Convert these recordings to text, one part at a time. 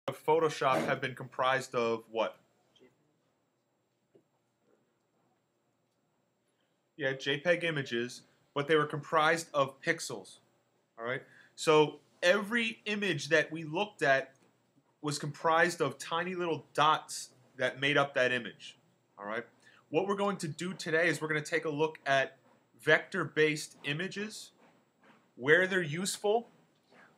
of Photoshop have been comprised of what? Yeah, JPEG images, but they were comprised of pixels. All right. So every image that we looked at was comprised of tiny little dots that made up that image. All right. What we're going to do today is we're going to take a look at vector-based images, where they're useful,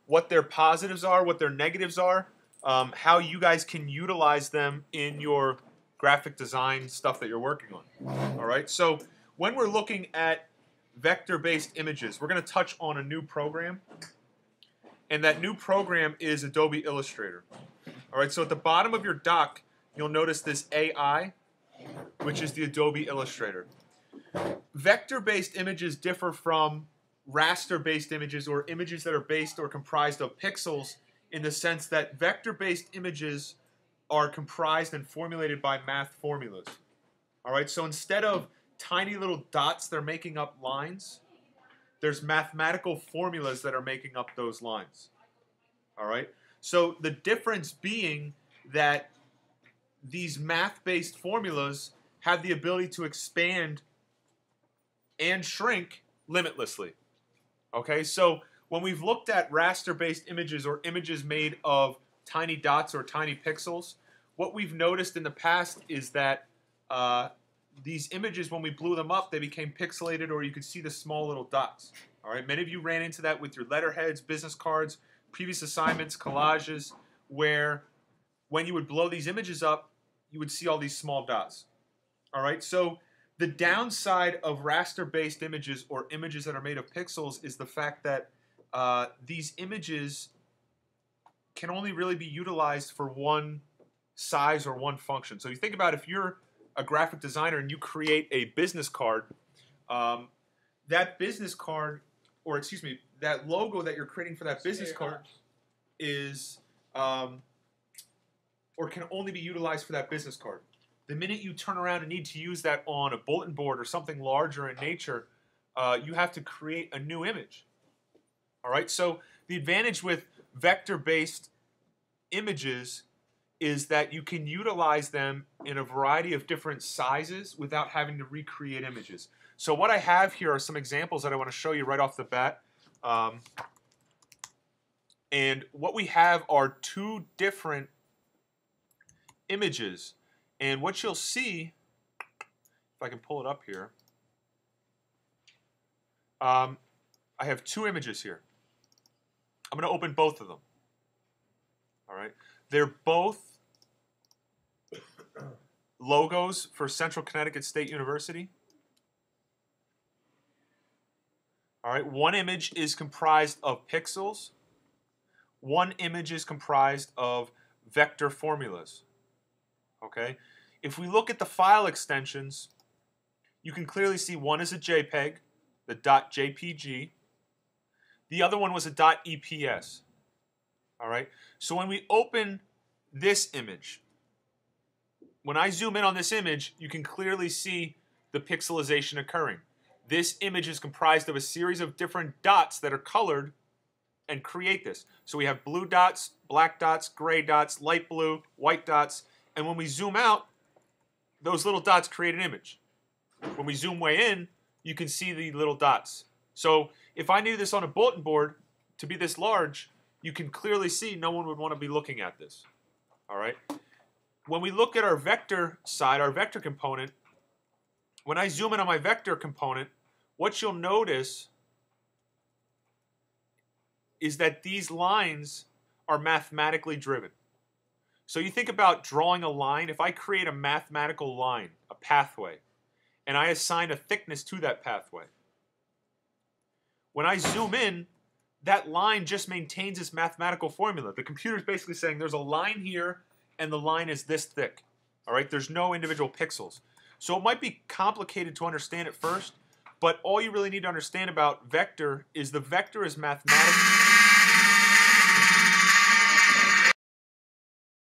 what their positives are, what their negatives are, how you guys can utilize them in your graphic design stuff that you're working on. All right. So when we're looking at vector-based images, we're going to touch on a new program, and that new program is Adobe Illustrator. All right, so at the bottom of your dock, you'll notice this AI, which is the Adobe Illustrator. Vector-based images differ from raster-based images or images that are based or comprised of pixels in the sense that vector-based images are comprised and formulated by math formulas. All right, so instead of tiny little dots that are making up lines, there's mathematical formulas that are making up those lines. All right? So the difference being that these math-based formulas have the ability to expand and shrink limitlessly. Okay? So when we've looked at raster-based images or images made of tiny dots or tiny pixels, what we've noticed in the past is that these images, when we blew them up, they became pixelated, or you could see the small little dots. All right, many of you ran into that with your letterheads, business cards, previous assignments, collages, where when you would blow these images up, you would see all these small dots. All right, so the downside of raster-based images or images that are made of pixels is the fact that these images can only really be utilized for one size or one function. So you think about if you're a graphic designer and you create a business card, that business card, or excuse me, that logo that you're creating for that business card is, or can only be utilized for that business card. The minute you turn around and need to use that on a bulletin board or something larger in nature, you have to create a new image. All right, so the advantage with vector-based images is that you can utilize them in a variety of different sizes without having to recreate images. So what I have here are some examples that I want to show you right off the bat. And what we have are two different images. And what you'll see, if I can pull it up here, I have two images here. I'm going to open both of them. All right. They're both logos for Central Connecticut State University. All right, one image is comprised of pixels. One image is comprised of vector formulas. Okay, if we look at the file extensions, you can clearly see one is a JPEG, the .jpg. The other one was a .eps. All right, so when we open this image, when I zoom in on this image, you can clearly see the pixelization occurring. This image is comprised of a series of different dots that are colored and create this. So we have blue dots, black dots, gray dots, light blue, white dots, and when we zoom out, those little dots create an image. When we zoom way in, you can see the little dots. So if I knew this on a bulletin board to be this large, you can clearly see no one would want to be looking at this. All right? When we look at our vector side, our vector component, when I zoom in on my vector component, what you'll notice is that these lines are mathematically driven. So you think about drawing a line. If I create a mathematical line, a pathway, and I assign a thickness to that pathway, when I zoom in, that line just maintains its mathematical formula. The computer is basically saying there's a line here, and the line is this thick. All right, there's no individual pixels. So it might be complicated to understand at first, but all you really need to understand about vector is the vector is mathematical.